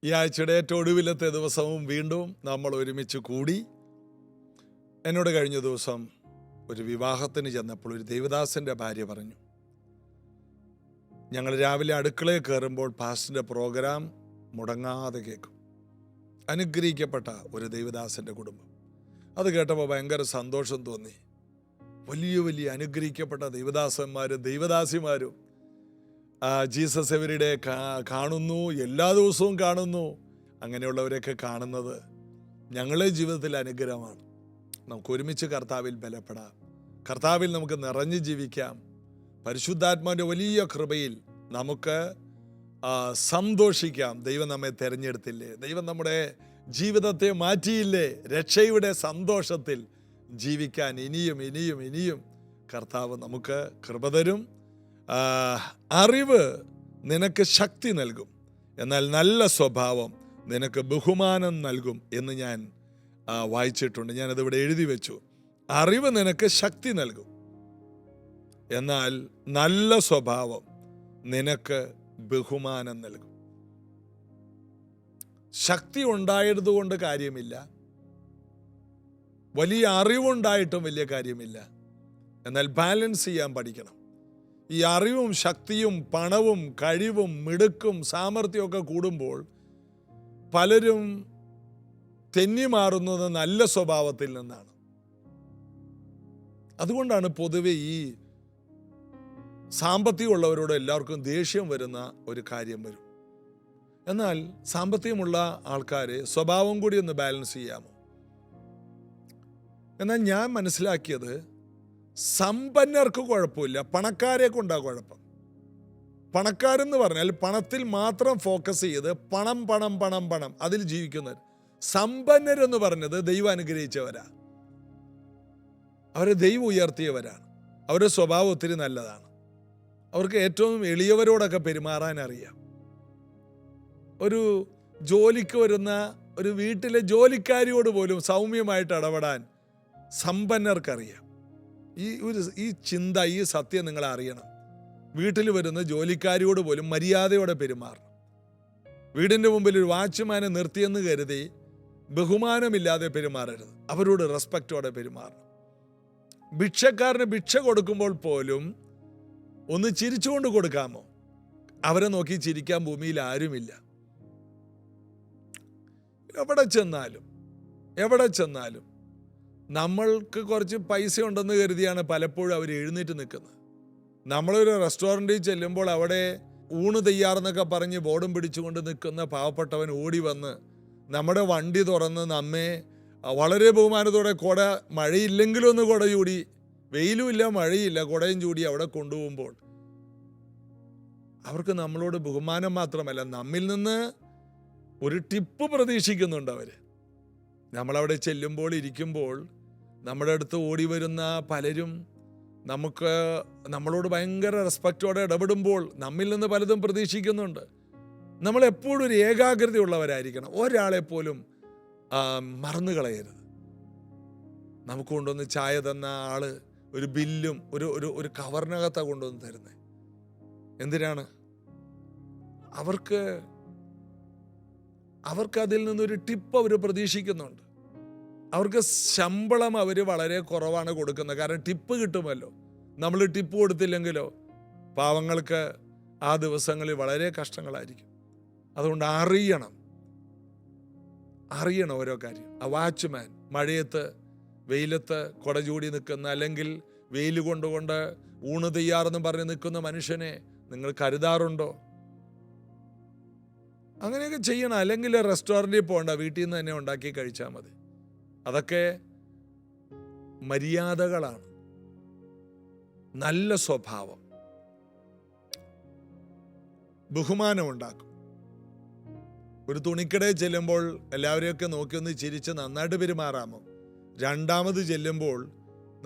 ഈ ആഴ്ചയുടെ ഏറ്റവും ഒടുവിലത്തെ ദിവസവും വീണ്ടും നമ്മൾ ഒരുമിച്ച് കൂടി. എന്നോട് കഴിഞ്ഞ ദിവസം ഒരു വിവാഹത്തിന് ചെന്നപ്പോൾ ഒരു ദേവദാസൻ്റെ ഭാര്യ പറഞ്ഞു, ഞങ്ങൾ രാവിലെ അടുക്കളയിൽ കയറുമ്പോൾ പാസ്റ്ററിൻ്റെ പ്രോഗ്രാം മുടങ്ങാതെ കേൾക്കും. അനുഗ്രഹിക്കപ്പെട്ട ഒരു ദേവദാസൻ്റെ കുടുംബം. അത് കേട്ടപ്പോൾ ഭയങ്കര സന്തോഷം തോന്നി. വലിയ വലിയ അനുഗ്രഹിക്കപ്പെട്ട ദേവദാസന്മാരും ദൈവദാസിമാരും ജീസസ് എവരിഡേ കാണുന്നു, എല്ലാ ദിവസവും കാണുന്നു. അങ്ങനെയുള്ളവരെയൊക്കെ കാണുന്നത് ഞങ്ങളുടെ ജീവിതത്തിൽ അനുഗ്രഹമാണ്. നമുക്ക് ഒരുമിച്ച് കർത്താവിൽ ബലപ്പെടാം, കർത്താവിൽ നമുക്ക് നിറഞ്ഞു ജീവിക്കാം. പരിശുദ്ധാത്മാവിൻ്റെ വലിയ കൃപയിൽ നമുക്ക് സന്തോഷിക്കാം. ദൈവം നമ്മെ തിരഞ്ഞെടുത്തില്ലേ, ദൈവം നമ്മുടെ ജീവിതത്തെ മാറ്റിയില്ലേ. രക്ഷയുടെ സന്തോഷത്തിൽ ജീവിക്കാൻ ഇനിയും ഇനിയും ഇനിയും കർത്താവ് നമുക്ക് കൃപ തരും. അറിവ് നിനക്ക് ശക്തി നൽകും, എന്നാൽ നല്ല സ്വഭാവം നിനക്ക് ബഹുമാനം നൽകും എന്ന് ഞാൻ വായിച്ചിട്ടുണ്ട്. ഞാനതിവിടെ എഴുതി വെച്ചു. അറിവ് നിനക്ക് ശക്തി നൽകും, എന്നാൽ നല്ല സ്വഭാവം നിനക്ക് ബഹുമാനം നൽകും. ശക്തി ഉണ്ടായതുകൊണ്ട് കാര്യമില്ല, വലിയ അറിവുണ്ടായിട്ടും വലിയ കാര്യമില്ല. എന്നാൽ ബാലൻസ് ചെയ്യാൻ പഠിക്കണം. ഈ അറിവും ശക്തിയും പണവും കഴിവും മിടുക്കും സാമർഥ്യമൊക്കെ കൂടുമ്പോൾ പലരും തെന്നിമാറുന്നത് നല്ല സ്വഭാവത്തിൽ നിന്നാണ്. അതുകൊണ്ടാണ് പൊതുവെ ഈ സാമ്പത്തികമുള്ളവരോട് എല്ലാവർക്കും ദേഷ്യം വരുന്ന ഒരു കാര്യം വരും. എന്നാൽ സാമ്പത്തികമുള്ള ആൾക്കാരെ സ്വഭാവം കൂടി ഒന്ന് ബാലൻസ് ചെയ്യാമോ? എന്നാൽ ഞാൻ മനസ്സിലാക്കിയത്, സമ്പന്നർക്ക് കുഴപ്പമില്ല, പണക്കാരെ കൊണ്ടാ കുഴപ്പം. പണക്കാരെന്ന് പറഞ്ഞാൽ പണത്തിൽ മാത്രം ഫോക്കസ് ചെയ്ത് പണം പണം പണം പണം അതിൽ ജീവിക്കുന്നവർ. സമ്പന്നരെന്ന് പറഞ്ഞത് ദൈവം അനുഗ്രഹിച്ചവരാ, അവരെ ദൈവം ഉയർത്തിയവരാണ്. അവരുടെ സ്വഭാവം ഒത്തിരി നല്ലതാണ്. അവർക്ക് ഏറ്റവും എളിയവരോടൊക്കെ പെരുമാറാൻ അറിയാം. ഒരു ജോലിക്ക് വരുന്ന ഒരു വീട്ടിലെ ജോലിക്കാരിയോട് പോലും സൗമ്യമായിട്ട് ഇടപെടാൻ സമ്പന്നർക്കറിയാം. ഈ ചിന്ത, ഈ സത്യം നിങ്ങൾ അറിയണം. വീട്ടിൽ വരുന്ന ജോലിക്കാരിയോട് പോലും മര്യാദയോടെ പെരുമാറണം. വീടിൻ്റെ മുമ്പിൽ ഒരു വാച്ച്മാനെ നിർത്തിയെന്ന് കരുതി ബഹുമാനമില്ലാതെ പെരുമാറരുത്. അവരോട് റെസ്പെക്റ്റോടെ പെരുമാറണം. ഭിക്ഷക്കാരന് ഭിക്ഷ കൊടുക്കുമ്പോൾ പോലും ഒന്ന് ചിരിച്ചുകൊണ്ട് കൊടുക്കാമോ? അവരെ നോക്കി ചിരിക്കാൻ ഭൂമിയിൽ ആരുമില്ല. എവിടെ ചെന്നാലും നമ്മൾക്ക് കുറച്ച് പൈസ ഉണ്ടെന്ന് കരുതിയാണ് പലപ്പോഴും അവർ എഴുന്നേറ്റ് നിൽക്കുന്നത്. നമ്മളൊരു റെസ്റ്റോറൻറ്റിൽ ചെല്ലുമ്പോൾ അവിടെ ഊണ് തയ്യാറെന്നൊക്കെ പറഞ്ഞ് ബോർഡും പിടിച്ചുകൊണ്ട് നിൽക്കുന്ന പാവപ്പെട്ടവൻ ഓടി വന്ന് നമ്മുടെ വണ്ടി തുറന്ന് നമ്മെ വളരെ ബഹുമാനത്തോടെ കുട, മഴയില്ലെങ്കിലും ഒന്ന് കുട ചൂടി, വെയിലുമില്ല മഴയില്ല കുടയും ചൂടി അവിടെ കൊണ്ടുപോകുമ്പോൾ അവർക്ക് നമ്മളോട് ബഹുമാനം മാത്രമല്ല, നമ്മിൽ നിന്ന് ഒരു ടിപ്പ് പ്രതീക്ഷിക്കുന്നുണ്ട് അവർ. നമ്മളവിടെ ചെല്ലുമ്പോൾ ഇരിക്കുമ്പോൾ നമ്മുടെ അടുത്ത് ഓടി വരുന്ന പലരും നമ്മളോട് ഭയങ്കര റെസ്പെക്റ്റോടെ ഇടപെടുമ്പോൾ നമ്മിൽ നിന്ന് പലതും പ്രതീക്ഷിക്കുന്നുണ്ട്. നമ്മളെപ്പോഴും ഒരു ഏകാഗ്രതയുള്ളവരായിരിക്കണം. ഒരാളെപ്പോലും മറന്നു കളയരുത്. നമുക്ക് കൊണ്ടുവന്ന് ചായ തന്ന ആള് ഒരു ബില്ലും ഒരു കവറിനകത്താണ് കൊണ്ടുവന്ന് തരുന്നത്. എന്തിനാണ്? അവർക്ക് അതിൽ നിന്നൊരു ടിപ്പ് അവർ പ്രതീക്ഷിക്കുന്നുണ്ട്. അവർക്ക് ശമ്പളം അവർ വളരെ കുറവാണ് കൊടുക്കുന്നത്, കാരണം ടിപ്പ് കിട്ടുമല്ലോ. നമ്മൾ ടിപ്പ് കൊടുത്തില്ലെങ്കിലോ പാവങ്ങൾക്ക് ആ ദിവസങ്ങളിൽ വളരെ കഷ്ടങ്ങളായിരിക്കും. അതുകൊണ്ട് അറിയണം ഓരോ കാര്യം. ആ വാച്ച്മാൻ മഴയത്ത് വെയിലത്ത് കുട ചൂടി നിൽക്കുന്ന, അല്ലെങ്കിൽ വെയിൽ കൊണ്ടുകൊണ്ട് ഊണ് തയ്യാറെന്ന് പറഞ്ഞ് നിൽക്കുന്ന മനുഷ്യനെ നിങ്ങൾ കരുതാറുണ്ടോ? അങ്ങനെയൊക്കെ ചെയ്യണം. അല്ലെങ്കിൽ റെസ്റ്റോറൻറ്റിൽ പോകണ്ട, വീട്ടിൽ നിന്ന് തന്നെ ഉണ്ടാക്കി കഴിച്ചാൽ മതി. അതൊക്കെ മര്യാദകളാണ്. നല്ല സ്വഭാവം ബഹുമാനം ഉണ്ടാക്കും. ഒരു തുണിക്കടയിൽ ചെല്ലുമ്പോൾ എല്ലാവരെയൊക്കെ നോക്കി ഒന്ന് ചിരിച്ച് നന്നായിട്ട് പെരുമാറാമോ? രണ്ടാമത് ചെല്ലുമ്പോൾ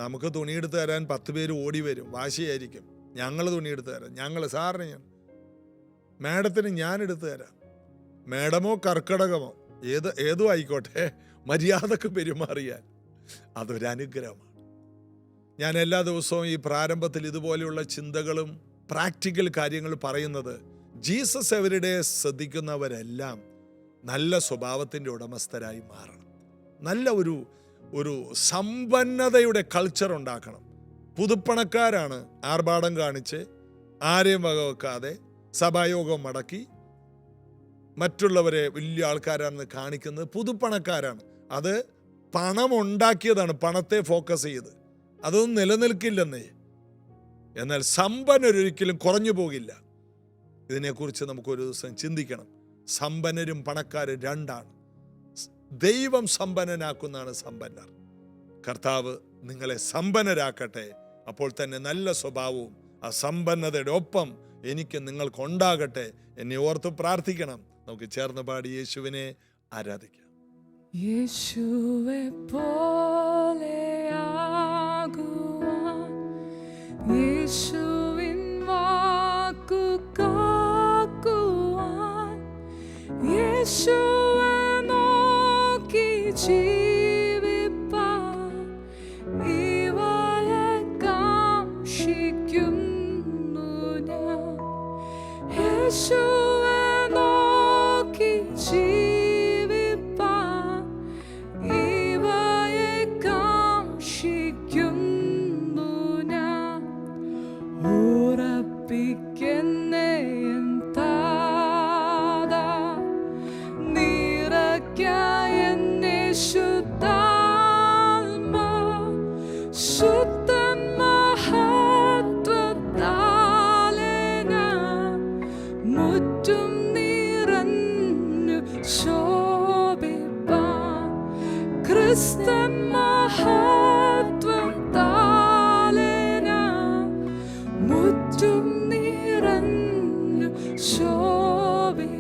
നമുക്ക് തുണിയെടുത്ത് തരാൻ 10 പേര് ഓടി വരും, വാശിയായിരിക്കും. ഞങ്ങൾ തുണിയെടുത്ത് തരാം, സാറിന് മാഡത്തിന് ഞാൻ എടുത്തു തരാം. മേഡമോ കർക്കടകമോ ഏതോ ആയിക്കോട്ടെ, മര്യാദക്ക് പെരുമാറിയാൽ അതൊരനുഗ്രഹമാണ്. ഞാൻ എല്ലാ ദിവസവും ഈ പ്രാരംഭത്തിൽ ഇതുപോലെയുള്ള ചിന്തകളും പ്രാക്ടിക്കൽ കാര്യങ്ങൾ പറയുന്നത്, ജീസസ് എവരിഡേ ശ്രദ്ധിക്കുന്നവരെല്ലാം നല്ല സ്വഭാവത്തിൻ്റെ ഉടമസ്ഥരായി മാറണം. നല്ല ഒരു സമ്പന്നതയുടെ കൾച്ചർ ഉണ്ടാക്കണം. പുതുപ്പണക്കാരാണ് ആർഭാടം കാണിച്ച് ആരെയും വകവെക്കാതെ സഭായോഗം മടക്കി മറ്റുള്ളവരെ വലിയ ആൾക്കാരാണെന്ന് കാണിക്കുന്നത് പുതുപ്പണക്കാരാണ്. അത് പണം ഉണ്ടാക്കിയതാണ്, പണത്തെ ഫോക്കസ് ചെയ്ത്. അതൊന്നും നിലനിൽക്കില്ലെന്നേ. എന്നാൽ സമ്പന്നരൊരിക്കലും കുറഞ്ഞു പോകില്ല. ഇതിനെക്കുറിച്ച് നമുക്കൊരു ദിവസം ചിന്തിക്കണം. സമ്പന്നരും പണക്കാരും രണ്ടാണ്. ദൈവം സമ്പന്നനാക്കുന്നതാണ് സമ്പന്നർ. കർത്താവ് നിങ്ങളെ സമ്പന്നരാക്കട്ടെ. അപ്പോൾ തന്നെ നല്ല സ്വഭാവവും ആ സമ്പന്നതയുടെ ഒപ്പം എനിക്ക് നിങ്ങൾക്കുണ്ടാകട്ടെ. എന്നെ ഓർത്ത് പ്രാർത്ഥിക്കണം. നമുക്ക് ചേർന്ന് പാടി യേശുവിനെ ആരാധിക്കാം. യേശുവെ പോലെയാകുവാൻ, യേശുവിൻ വാക്കു കാക്കുവാൻ, യേശുവെ നോക്കി ജീവിപ്പാൻ ഇവയെ കാംക്ഷിക്കുന്നു ഞാൻ. യേശുവെ നോക്കി ജീവിപ്പാൻ ഇവയെ കാംക്ഷിക്കുന്നു ഞാൻ. ഉറപ്പിക്കുന്നേ എൻ താതാ, നിറയ്ക്ക എന്നെ ശുദ്ധാത്മാ, ശുദ്ധൻ മഹത്വത്താലെ ഞാൻ മുറ്റും നിറഞ്ഞു ശോഭിപ്പാൻ. ക്രിസ്തൻ മഹത്വത്താലെ ഞാൻ മുറ്റും നിറഞ്ഞു ശോഭിപ്പാൻ.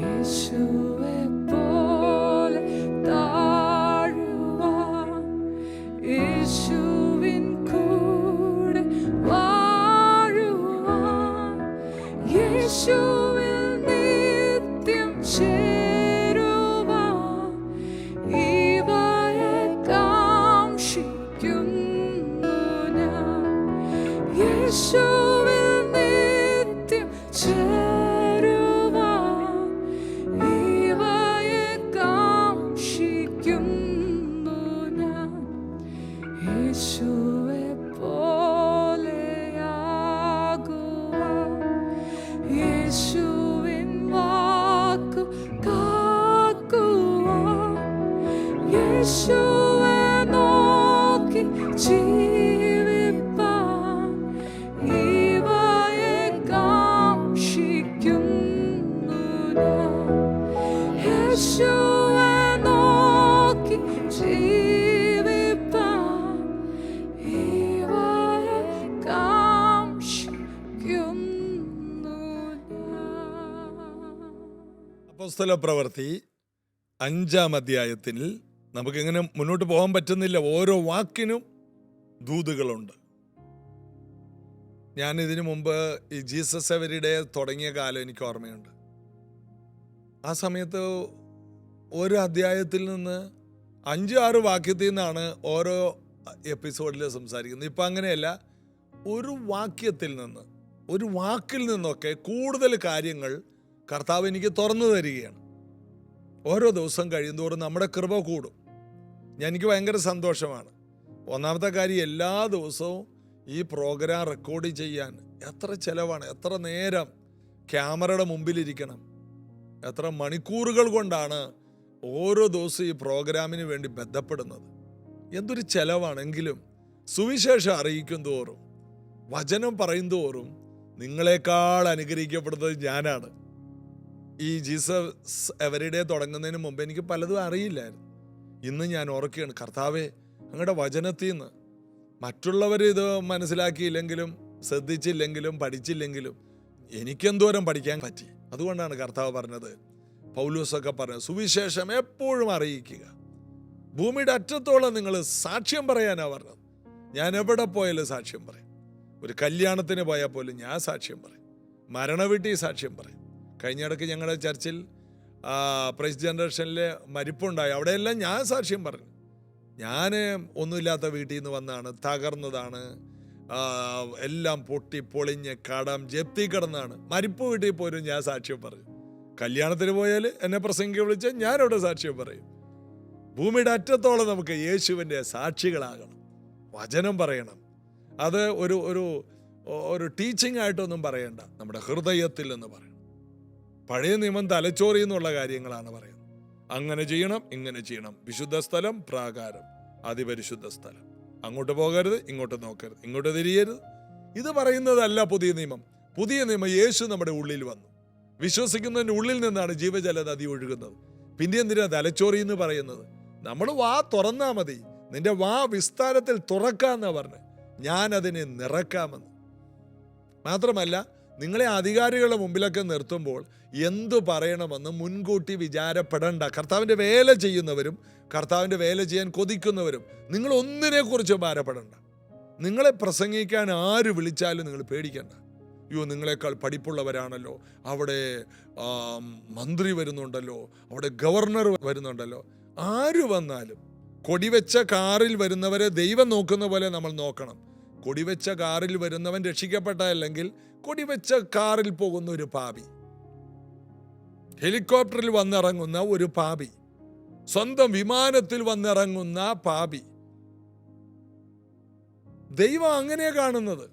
യേശുവെ പോലെ താഴുവാൻ, യേശുവിൻ കൂടെ വാഴുവാൻ, യേശുവിൽ നിത്യം ചേരുവാൻ ഇവയെ കാംക്ഷിക്കുന്നു ഞാൻ. യേശുവിൽ നിത്യം ചേരുവാൻ ഇവയെ കാംക്ഷിക്കുന്നു ഞാൻ. യേശുവെ പോലെയാകുവാൻ, യേശുവിൻ വാക്കു കാക്കുവാൻ, യേശുവെ നോക്കി ജീവിപ്പാൻ ഇവയെ കാംക്ഷിക്കുന്നു ഞാൻ. യേശുവെ നോക്കി ജീവിപ്പാൻ ഇവയെ കാംക്ഷിക്കുന്നു ഞാൻ. അപ്പോസ്തലപ്രവൃത്തി 5-ാം അധ്യായത്തിൽ നമുക്കിങ്ങനെ മുന്നോട്ട് പോകാൻ പറ്റുന്നില്ല. ഓരോ വാക്കിനും ദൂതുകളുണ്ട്. ഞാൻ ഇതിനു മുമ്പ് ഈ ജീസസ് എവരി ഡേ തുടങ്ങിയ കാലം എനിക്ക് ഓർമ്മയുണ്ട്. ആ സമയത്ത് ഒരു അധ്യായത്തിൽ നിന്ന് 5-6 വാക്യത്തിൽ നിന്നാണ് ഓരോ എപ്പിസോഡിൽ സംസാരിക്കുന്നത്. ഇപ്പം അങ്ങനെയല്ല. ഒരു വാക്യത്തിൽ നിന്ന്, ഒരു വാക്കിൽ നിന്നൊക്കെ കൂടുതൽ കാര്യങ്ങൾ കർത്താവ് എനിക്ക് തുറന്നു തരികയാണ്. ഓരോ ദിവസം കഴിയുന്തോറും നമ്മുടെ കൃപ കൂടും. എനിക്ക് ഭയങ്കര സന്തോഷമാണ്. ഒന്നാമത്തെ കാര്യം, എല്ലാ ദിവസവും ഈ പ്രോഗ്രാം റെക്കോർഡ് ചെയ്യാൻ എത്ര ചിലവാണ്, എത്ര നേരം ക്യാമറയുടെ മുമ്പിലിരിക്കണം, എത്ര മണിക്കൂറുകൾ കൊണ്ടാണ് ഓരോ ദിവസവും ഈ പ്രോഗ്രാമിന് വേണ്ടി ബന്ധപ്പെടുന്നത്. എന്തൊരു ചിലവാണെങ്കിലും സുവിശേഷം അറിയിക്കും തോറും, വചനം പറയും തോറും നിങ്ങളെക്കാൾ അനുഗ്രഹിക്കപ്പെടുന്നത് ഞാനാണ്. ഈ ജീസസ് എവരി ഡേ തുടങ്ങുന്നതിന് മുമ്പ് എനിക്ക് പലതും അറിയില്ലായിരുന്നു. ഇന്ന് ഞാൻ ഓർക്കുകയാണ്, കർത്താവേ, അങ്ങയുടെ വചനത്തിൽ നിന്ന് മറ്റുള്ളവർ ഇത് മനസ്സിലാക്കിയില്ലെങ്കിലും ശ്രദ്ധിച്ചില്ലെങ്കിലും പഠിച്ചില്ലെങ്കിലും എനിക്കെന്തോരം പഠിക്കാൻ പറ്റി. അതുകൊണ്ടാണ് കർത്താവ് പറഞ്ഞത്, പൗലോസൊക്കെ പറഞ്ഞത്, സുവിശേഷം എപ്പോഴും അറിയിക്കുക, ഭൂമിയുടെ അറ്റത്തോളം നിങ്ങൾ സാക്ഷ്യം പറയാനാ പറഞ്ഞത്. ഞാൻ എവിടെ പോയാലും സാക്ഷ്യം പറയും. ഒരു കല്യാണത്തിന് പോയാൽ പോലും ഞാൻ സാക്ഷ്യം പറയും. മരണവീട്ടിൽ സാക്ഷ്യം പറയും. കഴിഞ്ഞിടയ്ക്ക് ഞങ്ങളുടെ ചർച്ചിൽ പ്രൈസ് ജനറേഷനിൽ മരിപ്പുണ്ടായി. അവിടെയെല്ലാം ഞാൻ സാക്ഷ്യം പറഞ്ഞു. ഞാൻ ഒന്നുമില്ലാത്ത വീട്ടിൽ നിന്ന് വന്നാണ്, തകർന്നതാണ്, എല്ലാം പൊട്ടി പൊളിഞ്ഞ് കടം ജപ്തി കിടന്നാണ്. മരിപ്പ് വീട്ടിൽ പോലും ഞാൻ സാക്ഷ്യം പറഞ്ഞു. കല്യാണത്തിന് പോയാൽ എന്നെ പ്രസംഗിക്കാൻ വിളിച്ചാൽ ഞാനവിടെ സാക്ഷ്യം പറയും. ഭൂമിയുടെ അറ്റത്തോളം നമുക്ക് യേശുവിൻ്റെ സാക്ഷികളാകണം. വചനം പറയണം. അത് ഒരു ഒരു ഒരു ടീച്ചിങ് ആയിട്ടൊന്നും പറയണ്ട, നമ്മുടെ ഹൃദയത്തിൽ എന്ന് പറയണം. പഴയ നിയമം തലച്ചോറി എന്നുള്ള കാര്യങ്ങളാണ് പറയുന്നത്. അങ്ങനെ ചെയ്യണം, ഇങ്ങനെ ചെയ്യണം. വിശുദ്ധ സ്ഥലം, പ്രാകാരം, അതിപരിശുദ്ധ സ്ഥലം. അങ്ങോട്ട് പോകരുത്, ഇങ്ങോട്ട് നോക്കരുത്, ഇങ്ങോട്ട് തിരിയരുത്. ഇത് പറയുന്നതല്ല പുതിയ നിയമം. പുതിയ നിയമം യേശു നമ്മുടെ ഉള്ളിൽ വന്നു. വിശ്വസിക്കുന്നതിൻ്റെ ഉള്ളിൽ നിന്നാണ് ജീവജല നദി ഒഴുകുന്നത്. പിന്നെ എന്തിനാ തലച്ചോറി എന്ന് പറയുന്നത്? നമ്മൾ വാ തുറന്നാ മതി. നിന്റെ വാ വിസ്താരത്തിൽ തുറക്കാന്നാ പറഞ്ഞ്, ഞാൻ അതിനെ നിറക്കാമെന്ന്. മാത്രമല്ല, നിങ്ങളെ അധികാരികളുടെ മുമ്പിലൊക്കെ നിർത്തുമ്പോൾ എന്തു പറയണമെന്ന് മുൻകൂട്ടി വിചാരപ്പെടേണ്ട. കർത്താവിൻ്റെ വേല ചെയ്യുന്നവരും കർത്താവിൻ്റെ വേല ചെയ്യാൻ കൊതിക്കുന്നവരും നിങ്ങൾ ഒന്നിനെക്കുറിച്ചും ഭാരപ്പെടേണ്ട. നിങ്ങളെ പ്രസംഗിക്കാൻ ആര് വിളിച്ചാലും നിങ്ങൾ പേടിക്കണ്ട. അയ്യോ, നിങ്ങളെക്കാൾ പഠിപ്പുള്ളവരാണല്ലോ, അവിടെ മന്ത്രി വരുന്നുണ്ടല്ലോ, അവിടെ ഗവർണർ വരുന്നുണ്ടല്ലോ. ആര് വന്നാലും കൊടിവെച്ച കാറിൽ വരുന്നവരെ ദൈവം നോക്കുന്ന പോലെ നമ്മൾ നോക്കണം. കൊടിവെച്ച കാറിൽ വരുന്നവൻ രക്ഷിക്കപ്പെട്ടല്ലെങ്കിൽ കൊടിവെച്ച കാറിൽ പോകുന്ന ഒരു പാപി, ഹെലികോപ്റ്ററിൽ വന്നിറങ്ങുന്ന ഒരു പാപി, സ്വന്തം വിമാനത്തിൽ വന്നിറങ്ങുന്ന പാപി, ദൈവം അങ്ങനെ കാണുന്നത്.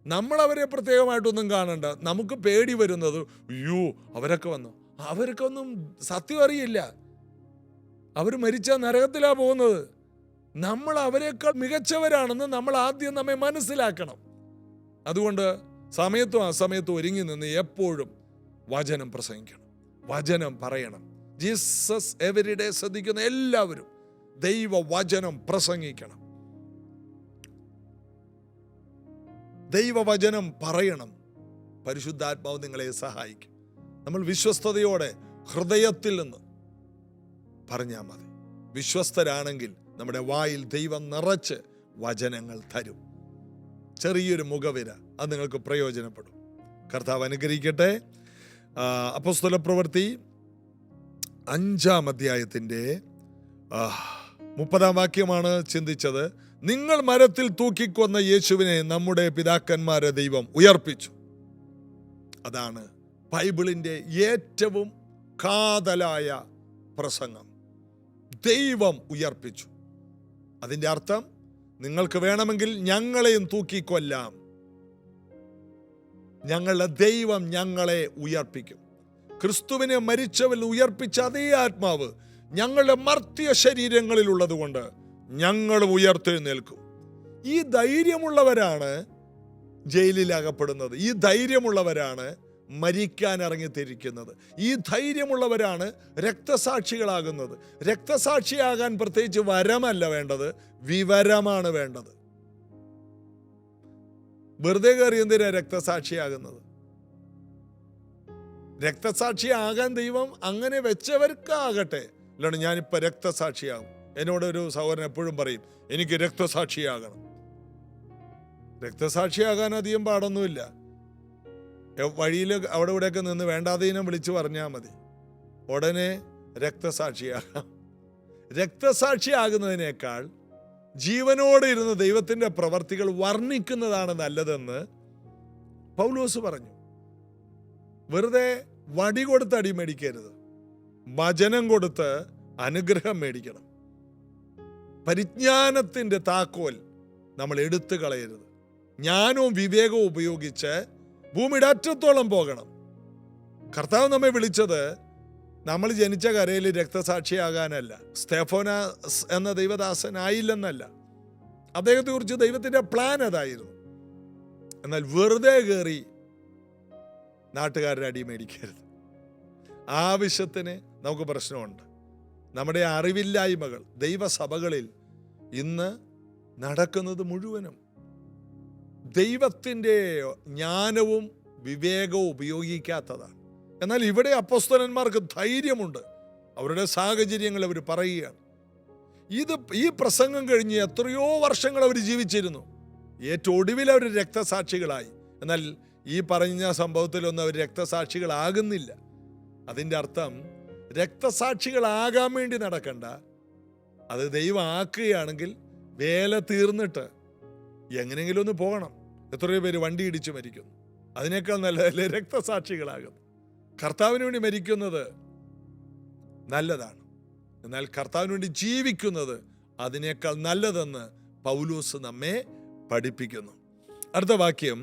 നമ്മൾ അവരെ പ്രത്യേകമായിട്ടൊന്നും കാണണ്ട. നമുക്ക് പേടി വരുന്നത്, അയ്യോ അവരൊക്കെ വന്നു, അവർക്കൊന്നും സത്യം അറിയില്ല, അവർ മരിച്ച നരകത്തിലാ പോകുന്നത്. നമ്മൾ അവരെക്കാൾ മികച്ചവരാണെന്ന് നമ്മൾ ആദ്യം നമ്മെ മനസ്സിലാക്കണം. അതുകൊണ്ട് സമയത്തും അസമയത്തും ഒരുങ്ങി നിന്ന് എപ്പോഴും വചനം പ്രസംഗിക്കണം, വചനം പറയണം. ജീസസ് എവരിഡേ ശ്രദ്ധിക്കുന്ന എല്ലാവരും ദൈവ വചനം പ്രസംഗിക്കണം, ദൈവവചനം പറയണം. പരിശുദ്ധാത്മാവ് നിങ്ങളെ സഹായിക്കും. നമ്മൾ വിശ്വസ്തയോടെ ഹൃദയത്തിൽ നിന്ന് പറഞ്ഞാൽ മതി. വിശ്വസ്തരാണെങ്കിൽ നമ്മുടെ വായിൽ ദൈവം നിറച്ച് വചനങ്ങൾ തരും. ചെറിയൊരു മുഖവിര, അത് നിങ്ങൾക്ക് പ്രയോജനപ്പെടും. കർത്താവ് അനുഗ്രഹിക്കട്ടെ. അപ്പോസ്തല പ്രവൃത്തി 5-ാം അധ്യായത്തിൻ്റെ 30-ാം വാക്യമാണ് ചിന്തിച്ചത്. നിങ്ങൾ മരത്തിൽ തൂക്കിക്കൊന്ന യേശുവിനെ നമ്മുടെ പിതാക്കന്മാരെ ദൈവം ഉയർപ്പിച്ചു. അതാണ് ബൈബിളിൻ്റെ ഏറ്റവും കാതലായ പ്രസംഗം. ദൈവം ഉയർപ്പിച്ചു. അതിൻ്റെ അർത്ഥം, നിങ്ങൾക്ക് വേണമെങ്കിൽ ഞങ്ങളെയും തൂക്കിക്കൊല്ലാം, ഞങ്ങളുടെ ദൈവം ഞങ്ങളെ ഉയർപ്പിക്കും. ക്രിസ്തുവിനെ മരിച്ചവരിൽ ഉയർപ്പിച്ച അതേ ആത്മാവ് ഞങ്ങളുടെ മർത്യ ശരീരങ്ങളിലുള്ളത് കൊണ്ട് ഞങ്ങൾ ഉയർത്തെഴുന്നേൽക്കും. ഈ ധൈര്യമുള്ളവരാണ് ജയിലിൽ അകപ്പെടുന്നത്. ഈ ധൈര്യമുള്ളവരാണ് മരിക്കാൻ ഇറങ്ങിത്തിരിക്കുന്നത്. ഈ ധൈര്യമുള്ളവരാണ് രക്തസാക്ഷികളാകുന്നത്. രക്തസാക്ഷിയാകാൻ പ്രത്യേകിച്ച് വരമല്ല വേണ്ടത്, വിവരമാണ് വേണ്ടത്. വെറുതെ കയറി എന്തിനാ രക്തസാക്ഷിയാകുന്നത്? രക്തസാക്ഷിയാകാൻ ദൈവം അങ്ങനെ വെച്ചവർക്കാകട്ടെ. അല്ലാണ്ട് ഞാനിപ്പോൾ രക്തസാക്ഷിയാകും. എന്നോടൊരു സഹോദരൻ എപ്പോഴും പറയും, എനിക്ക് രക്തസാക്ഷിയാകണം. രക്തസാക്ഷിയാകാൻ അധികം പാടൊന്നുമില്ല. വഴിയിൽ അവിടെ ഇവിടെയൊക്കെ നിന്ന് വേണ്ടാതീനം വിളിച്ചു പറഞ്ഞാൽ മതി, ഉടനെ രക്തസാക്ഷിയാകാം. രക്തസാക്ഷിയാകുന്നതിനേക്കാൾ ജീവനോടെ ഇരുന്ന് ദൈവത്തിൻ്റെ പ്രവർത്തികൾ വർണ്ണിക്കുന്നതാണ് നല്ലതെന്ന് പൗലോസ് പറഞ്ഞു. വെറുതെ വടി കൊടുത്ത് അടി മേടിക്കരുത്, വചനം കൊടുത്ത് അനുഗ്രഹം മേടിക്കണം. പരിജ്ഞാനത്തിൻ്റെ താക്കോൽ നമ്മൾ എടുത്തു കളയരുത്. ജ്ഞാനവും വിവേകവും ഉപയോഗിച്ച് ഭൂമിയുടെ അറ്റത്തോളം പോകണം. കർത്താവ് നമ്മെ വിളിച്ചത് നമ്മൾ ജനിച്ച കരയിൽ രക്തസാക്ഷിയാകാനല്ല, സ്തെഫോനാസ് എന്ന ദൈവദാസനായില്ലെന്നല്ല. അദ്ദേഹത്തെ കുറിച്ച് ദൈവത്തിൻ്റെ പ്ലാൻ അതായിരുന്നു. എന്നാൽ വെറുതെ കയറി നാട്ടുകാരുടെ അടി മേടിക്കരുത്. ആവശ്യത്തിന് നമുക്ക് പ്രശ്നമുണ്ട്. നമ്മുടെ അറിവില്ലായ്മകൾ ദൈവസഭകളിൽ ഇന്ന് നടക്കുന്നത് മുഴുവനും ദൈവത്തിൻ്റെ ജ്ഞാനവും വിവേകവും ഉപയോഗിക്കാത്തതാണ്. എന്നാൽ ഇവിടെ അപ്പോസ്തലന്മാർക്ക് ധൈര്യമുണ്ട്. അവരുടെ സാഹചര്യങ്ങൾ അവർ പറയുകയാണ്. ഈ പ്രസംഗം കഴിഞ്ഞ് എത്രയോ വർഷങ്ങൾ അവർ ജീവിച്ചിരുന്നു. ഏറ്റവും ഒടുവിൽ അവർ രക്തസാക്ഷികളായി. എന്നാൽ ഈ പറഞ്ഞ സംഭവത്തിലൊന്നും അവർ രക്തസാക്ഷികളാകുന്നില്ല. അതിൻ്റെ അർത്ഥം രക്തസാക്ഷികളാകാൻ വേണ്ടി നടക്കണ്ട. അത് ദൈവം ആക്കുകയാണെങ്കിൽ വേല തീർന്നിട്ട് എങ്ങനെയെങ്കിലും ഒന്ന് പോകണം. എത്രയോ പേര് വണ്ടി ഇടിച്ച് മരിക്കുന്നു. അതിനേക്കാൾ നല്ലതല്ലേ രക്തസാക്ഷികളാകുന്നു. കർത്താവിന് വേണ്ടി മരിക്കുന്നത് നല്ലതാണ്, എന്നാൽ കർത്താവിന് വേണ്ടി ജീവിക്കുന്നത് അതിനേക്കാൾ നല്ലതെന്ന് പൗലോസ് നമ്മെ പഠിപ്പിക്കുന്നു. അടുത്ത വാക്യം,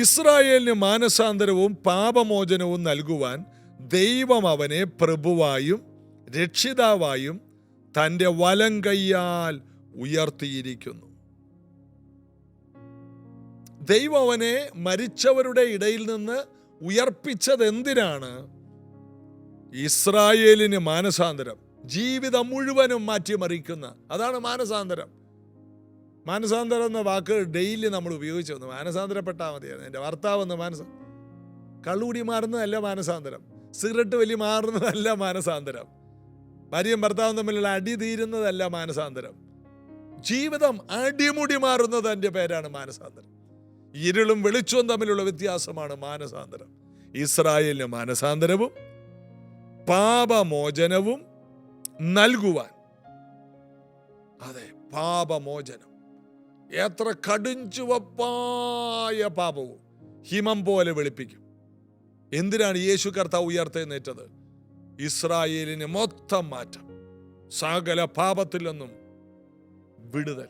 ഇസ്രായേലിന് മാനസാന്തരവും പാപമോചനവും നൽകുവാൻ ദൈവം അവനെ പ്രഭുവായും രക്ഷിതാവായും തൻ്റെ വലം കൈയാൽ ഉയർത്തിയിരിക്കുന്നു. ദൈവം അവനെ മരിച്ചവരുടെ ഇടയിൽ നിന്ന് ഉയർപ്പിച്ചത് എന്തിനാണ്? ഇസ്രായേലിന് മാനസാന്തരം, ജീവിതം മുഴുവനും മാറ്റിമറിക്കുന്ന, അതാണ് മാനസാന്തരം. മാനസാന്തരം എന്ന വാക്ക് ഡെയിലി നമ്മൾ ഉപയോഗിച്ചു വന്നു. മാനസാന്തരപ്പെട്ടാൽ മതിയായിരുന്നു. എൻ്റെ ഭർത്താവെന്ന് കള്ളുകൂടി മാറുന്നതല്ല മാനസാന്തരം, സിഗരറ്റ് വലി മാറുന്നതല്ല മാനസാന്തരം, ഭാര്യയും ഭർത്താവും തമ്മിലുള്ള അടി തീരുന്നതല്ല മാനസാന്തരം, ജീവിതം അടിമുടി മാറുന്നത് എൻ്റെ പേരാണ് മാനസാന്തരം. ഇരുളും വെളിച്ചവും തമ്മിലുള്ള വ്യത്യാസമാണ് മാനസാന്തരം. ഇസ്രായേലിന് മാനസാന്തരവും പാപമോചനവും നൽകുവാൻ, അതെ, പാപമോചനം. എത്ര കടുഞ്ചുവപ്പായ പാപവും ഹിമം പോലെ വെളുപ്പിക്കും. എന്തിനാണ് യേശു കർത്താവ് ഉയർത്തെഴുന്നേറ്റത്? ഇസ്രായേലിന് മൊത്തം മാറ്റം, സകല പാപത്തിൽ നിന്നും വിടുതൽ.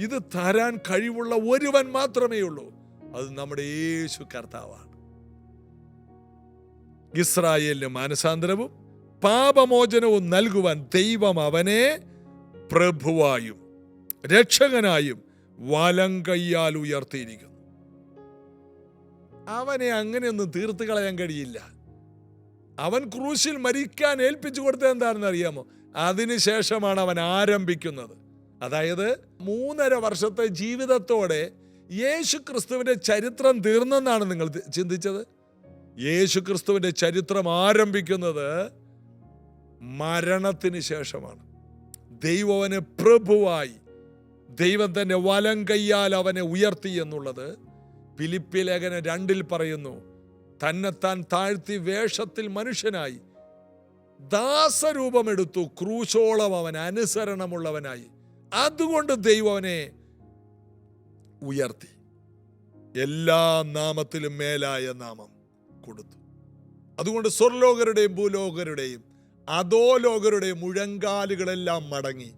ഇത് തരാൻ കഴിവുള്ള ഒരുവൻ മാത്രമേ ഉള്ളൂ, അത് നമ്മുടെ യേശു കർത്താവാണ്. ഇസ്രായേലിന് മാനസാന്തരവും പാപമോചനവും നൽകുവാൻ ദൈവം അവനെ പ്രഭുവായും രക്ഷകനായും വലം കൈയാൽ ഉയർത്തിയിരിക്കുന്നു. അവനെ അങ്ങനെയൊന്നും തീർത്ത് കളയാൻ കഴിയില്ല. അവൻ ക്രൂശിൽ മരിക്കാൻ ഏൽപ്പിച്ചു കൊടുത്തത് എന്താണെന്ന് അറിയാമോ? അതിനുശേഷമാണ് അവൻ ആരംഭിക്കുന്നത്. അതായത് 3.5 വർഷത്തെ ജീവിതത്തോടെ യേശു ക്രിസ്തുവിന്റെ ചരിത്രം തീർന്നെന്നാണ് നിങ്ങൾ ചിന്തിച്ചത്? യേശു ക്രിസ്തുവിന്റെ ചരിത്രം ആരംഭിക്കുന്നത് മരണത്തിന് ശേഷമാണ്. ദൈവം അവനെ പ്രഭുവായി, ദൈവം തന്നെ വലം കൈയാൽ അവനെ ഉയർത്തി എന്നുള്ളത് ഫിലിപ്പി ലേഖനം 2 പറയുന്നു. തന്നെത്താൻ താഴ്ത്തി വേഷത്തിൽ മനുഷ്യനായി ദാസരൂപമെടുത്തു, ക്രൂശോളം അവൻ അനുസരണമുള്ളവനായി. അതുകൊണ്ട് ദൈവം അവനെ ഉയർത്തി, എല്ലാ നാമത്തിലും മേലായ നാമം കൊടുത്തു. അതുകൊണ്ട് സ്വർലോകരുടെയും ഭൂലോകരുടെയും അധോലോകരുടെയും മുഴങ്കാലുകളെല്ലാം മടങ്ങി,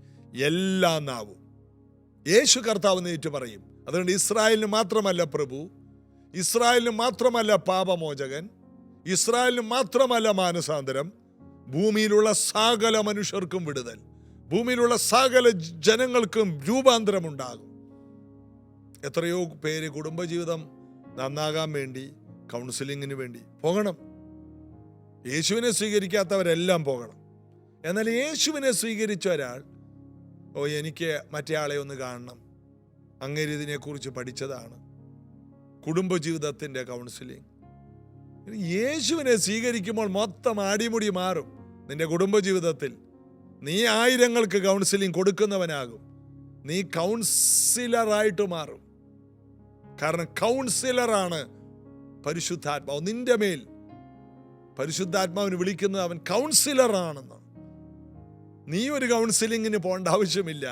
എല്ലാ നാവും യേശു കർത്താവ് നേറ്റു പറയും. അതുകൊണ്ട് ഇസ്രായേലിന് മാത്രമല്ല പ്രഭു, ഇസ്രായേലിന് മാത്രമല്ല പാപമോചകൻ, ഇസ്രായേലിന് മാത്രമല്ല മാനസാന്തരം, ഭൂമിയിലുള്ള സകല മനുഷ്യർക്കും വിടുതൽ, ഭൂമിയിലുള്ള സകല ജനങ്ങൾക്കും രൂപാന്തരമുണ്ടാകും. എത്രയോ പേര് കുടുംബജീവിതം നന്നാകാൻ വേണ്ടി കൗൺസിലിങ്ങിന് വേണ്ടി പോകണം. യേശുവിനെ സ്വീകരിക്കാത്തവരെല്ലാം പോകണം. എന്നാൽ യേശുവിനെ സ്വീകരിച്ച ഒരാൾ, എനിക്ക് മറ്റേ ആളെ ഒന്ന് കാണണം, അങ്ങേര് ഇതിനെക്കുറിച്ച് പഠിച്ചതാണ്, കുടുംബജീവിതത്തിൻ്റെ കൗൺസിലിംഗ്. യേശുവിനെ സ്വീകരിക്കുമ്പോൾ മൊത്തം അടിമുടി മാറും. നിന്റെ കുടുംബജീവിതത്തിൽ നീ 1000ങ്ങൾക്ക് കൗൺസിലിംഗ് കൊടുക്കുന്നവനാകും. നീ കൗൺസിലറായിട്ട് മാറും. കാരണം കൗൺസിലറാണ് പരിശുദ്ധാത്മാവ്. നിന്റെ മേൽ പരിശുദ്ധാത്മാവിന് വിളിക്കുന്നത് അവൻ കൗൺസിലറാണെന്ന്. നീ ഒരു കൗൺസിലിങ്ങിന് പോകേണ്ട ആവശ്യമില്ല.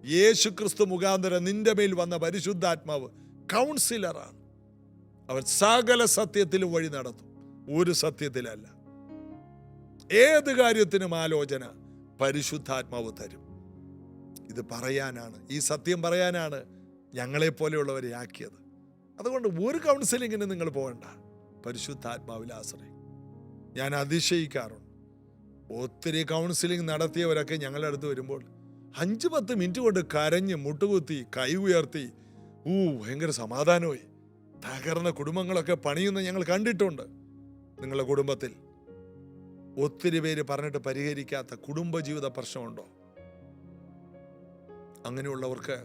യേശു ക്രിസ്തു മുഖാന്തരം നിന്റെ മേൽ വന്ന പരിശുദ്ധാത്മാവ് കൗൺസിലറാണ്. അവൻ സകല സത്യത്തിലും വഴി നടത്തും, ഒരു സത്യത്തിലല്ല. ഏത് കാര്യത്തിനും ആലോചന പരിശുദ്ധാത്മാവ് തരും. ഇത് പറയാനാണ്, ഈ സത്യം പറയാനാണ് ഞങ്ങളെപ്പോലെയുള്ളവരെ ആക്കിയത്. അതുകൊണ്ട് ഒരു കൗൺസിലിങ്ങിന് നിങ്ങൾ പോകണ്ട, പരിശുദ്ധാത്മാവിൽ ആശ്രയം. ഞാൻ അതിശയിക്കാറുണ്ട്. ഒത്തിരി കൗൺസിലിംഗ് നടത്തിയവരൊക്കെ ഞങ്ങളുടെ അടുത്ത് വരുമ്പോൾ 5-10 മിനിറ്റ് കൊണ്ട് കരഞ്ഞ് മുട്ടുകുത്തി കൈ ഉയർത്തി ഭയങ്കര സമാധാനമായി തകർന്ന കുടുംബങ്ങളൊക്കെ പണിയുന്ന ഞങ്ങൾ കണ്ടിട്ടുണ്ട്. നിങ്ങളുടെ കുടുംബത്തിൽ ഒത്തിരി പേര് പറഞ്ഞിട്ട് പരിഹരിക്കാത്ത കുടുംബജീവിത പ്രശ്നമുണ്ടോ? അങ്ങനെയുള്ളവർക്ക്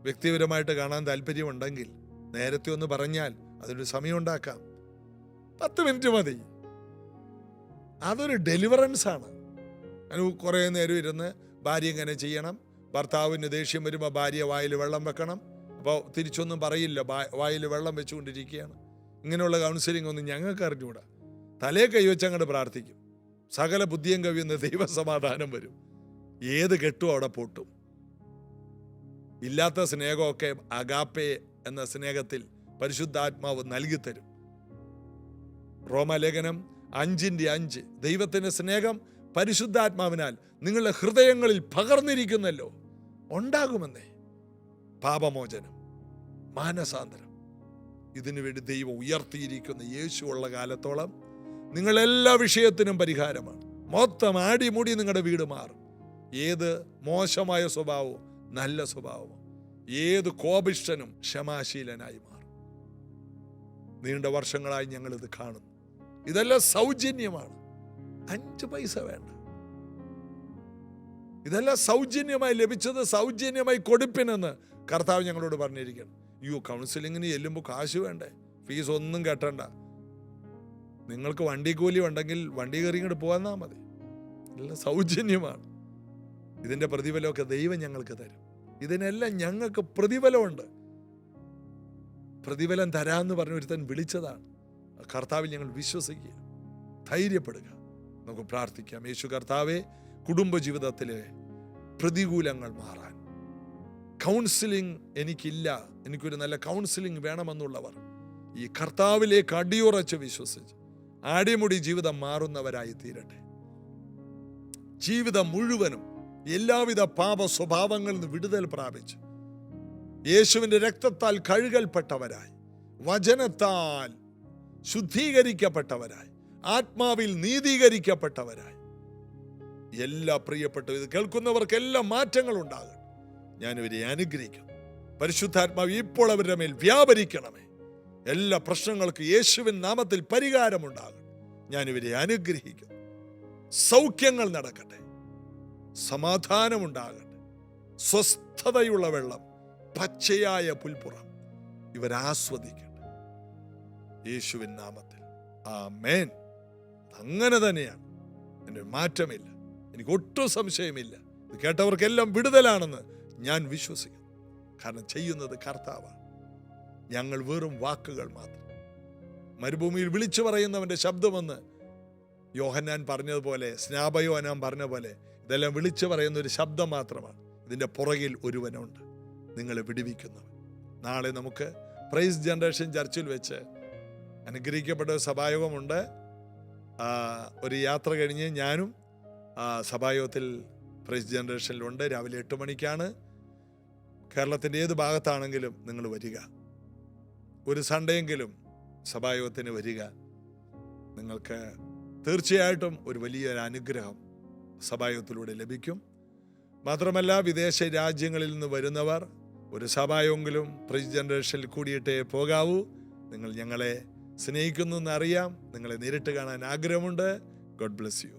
വ്യക്തിപരമായിട്ട് കാണാൻ താല്പര്യമുണ്ടെങ്കിൽ നേരത്തെ ഒന്ന് പറഞ്ഞാൽ അതിനൊരു സമയം ഉണ്ടാക്കാം. 10 മിനിറ്റ് മതി. അതൊരു ഡെലിവറൻസ് ആണ്. കുറേ നേരം ഇരുന്ന് ഭാര്യ ഇങ്ങനെ ചെയ്യണം, ഭർത്താവിന് ദേഷ്യം വരുമ്പോൾ ഭാര്യ വായിൽ വെള്ളം വെക്കണം, അപ്പോൾ തിരിച്ചൊന്നും പറയില്ല, വായിൽ വെള്ളം വെച്ചുകൊണ്ടിരിക്കുകയാണ്. ഇങ്ങനെയുള്ള കൗൺസിലിംഗ് ഒന്നും ഞങ്ങൾക്ക് അറിഞ്ഞുകൂടാ. തലേ കൈവച്ച് അങ്ങോട്ട് പ്രാർത്ഥിക്കും, സകല ബുദ്ധിയും കവിയുന്ന ദൈവസമാധാനം വരും. ഏത് കെട്ടും അവിടെ പൊട്ടും. ഇല്ലാത്ത സ്നേഹമൊക്കെ അഗാപ്പെ എന്ന സ്നേഹത്തിൽ പരിശുദ്ധാത്മാവ് നൽകിത്തരും. റോമാലേഖനം 5:5 ദൈവത്തിൻ്റെ സ്നേഹം പരിശുദ്ധാത്മാവിനാൽ നിങ്ങളുടെ ഹൃദയങ്ങളിൽ പകർന്നിരിക്കുന്നല്ലോ. ഉണ്ടാകുമെന്നേ പാപമോചനം, മാനസാന്തരം. ഇതിനുവേണ്ടി ദൈവം ഉയർത്തിയിരിക്കുന്ന യേശു ഉള്ള കാലത്തോളം നിങ്ങളെല്ലാ വിഷയത്തിനും പരിഹാരമാണ്. മൊത്തം ആടിമുടി നിങ്ങളുടെ വീട് മാറും. ഏത് മോശമായ സ്വഭാവവും നല്ല സ്വഭാവവും, ഏത് കോപിഷ്ഠനും ക്ഷമാശീലനായി മാറും. നീണ്ട വർഷങ്ങളായി ഞങ്ങളിത് കാണുന്നു. ഇതെല്ലാം സൗജന്യമാണ്. 5 പൈസ വേണ്ട. ഇതെല്ലാം സൗജന്യമായി ലഭിച്ചത് സൗജന്യമായി കൊടുപ്പിനെന്ന് കർത്താവ് ഞങ്ങളോട് പറഞ്ഞിരിക്കണം. കൗൺസിലിങ്ങിന് ചെല്ലുമ്പോൾ കാശ് വേണ്ടേ? ഫീസ് ഒന്നും കെട്ടണ്ട. നിങ്ങൾക്ക് വണ്ടി കൂലി ഉണ്ടെങ്കിൽ വണ്ടി കയറി ഇങ്ങോട്ട് പോകാന്നാ മതി. എല്ലാം സൗജന്യമാണ്. ഇതിൻ്റെ പ്രതിഫലമൊക്കെ ദൈവം ഞങ്ങൾക്ക് തരും. ഇതിനെല്ലാം ഞങ്ങൾക്ക് പ്രതിഫലമുണ്ട്. പ്രതിഫലം തരാമെന്ന് പറഞ്ഞ് ഒരുത്തൻ വിളിച്ചതാണ്. കർത്താവിൽ ഞങ്ങൾ വിശ്വസിക്കുക, ധൈര്യപ്പെടുക. നമുക്ക് പ്രാർത്ഥിക്കാം. യേശു കർത്താവെ, കുടുംബജീവിതത്തിലെ പ്രതികൂലങ്ങൾ മാറാൻ കൗൺസിലിംഗ് എനിക്കില്ല, എനിക്കൊരു നല്ല കൗൺസിലിംഗ് വേണമെന്നുള്ളവർ ഈ കർത്താവിലേക്ക് അടിയുറച്ച് വിശ്വസിച്ച് ആടിമുടി ജീവിതം മാറുന്നവരായി തീരട്ടെ. ജീവിതം മുഴുവനും എല്ലാവിധ പാപ സ്വഭാവങ്ങളിൽ നിന്ന് വിടുതൽ പ്രാപിച്ച് യേശുവിൻ്റെ രക്തത്താൽ കഴുകൽപ്പെട്ടവരായി, വചനത്താൽ ശുദ്ധീകരിക്കപ്പെട്ടവരായി, ആത്മാവിൽ നീതീകരിക്കപ്പെട്ടവരായി എല്ലാ പ്രിയപ്പെട്ട ഇത് കേൾക്കുന്നവർക്കെല്ലാം മാറ്റങ്ങൾ ഉണ്ടാകണം. ഞാനിവരെ അനുഗ്രഹിക്കും. പരിശുദ്ധാത്മാവ് ഇപ്പോൾ അവരുടെ മേൽ വ്യാപരിക്കണമേ. എല്ലാ പ്രശ്നങ്ങൾക്കും യേശുവിൻ നാമത്തിൽ പരിഹാരമുണ്ടാകണം. ഞാനിവരെ അനുഗ്രഹിക്കും. സൗഖ്യങ്ങൾ നടക്കട്ടെ, സമാധാനമുണ്ടാകട്ടെ, സ്വസ്ഥതയുള്ള വെള്ളം, പച്ചയായ പുൽപ്പുറം ഇവരാസ്വദിക്കട്ടെ യേശുവിൻ നാമത്തിൽ. ആമേൻ. അങ്ങനെ തന്നെയാണ്. എൻ്റെ മാറ്റമില്ല. എനിക്ക് ഒട്ടും സംശയമില്ല. ഇത് കേട്ടവർക്കെല്ലാം വിടുതലാണെന്ന് ഞാൻ വിശ്വസിക്കുന്നു. കാരണം ചെയ്യുന്നത് കർത്താവാണ്. ഞങ്ങൾ വെറും വാക്കുകൾ മാത്രം. മരുഭൂമിയിൽ വിളിച്ചു പറയുന്നവൻ്റെ ശബ്ദമെന്ന് യോഹന്നാൻ പറഞ്ഞതുപോലെ, സ്നാപയോഹന്നാൻ പറഞ്ഞ പോലെ ഇതെല്ലാം വിളിച്ചു പറയുന്ന ഒരു ശബ്ദം മാത്രമാണ്. ഇതിൻ്റെ പുറകിൽ ഒരുവനുണ്ട്, നിങ്ങളെ വിടുവിക്കുന്നവൻ. നാളെ നമുക്ക് പ്രൈസ് ജനറേഷൻ ചർച്ചിൽ വെച്ച് അനുഗ്രഹിക്കപ്പെട്ട സഭായോഗമുണ്ട്. ഒരു യാത്ര കഴിഞ്ഞ് ഞാനും സഭായോഗത്തിൽ പ്രൈസ് ജനറേഷനിലുണ്ട്. രാവിലെ 8 മണിക്കാണ്. കേരളത്തിൻ്റെ ഏത് ഭാഗത്താണെങ്കിലും നിങ്ങൾ വരിക. ഒരു സൺഡേയെങ്കിലും സഭായോഗത്തിന് വരിക. നിങ്ങൾക്ക് തീർച്ചയായിട്ടും ഒരു വലിയൊരു അനുഗ്രഹം സഭായോഗത്തിലൂടെ ലഭിക്കും. മാത്രമല്ല, വിദേശ രാജ്യങ്ങളിൽ നിന്ന് വരുന്നവർ ഒരു സഭായോഗമെങ്കിലും പ്രൈസ് ജനറേഷനിൽ കൂടിയിട്ടേ പോകാവൂ. നിങ്ങൾ ഞങ്ങളെ സ്നേഹിക്കുന്നു എന്നറിയാം. നിങ്ങളെ നേരിട്ട് കാണാൻ ആഗ്രഹമുണ്ട്. God bless you.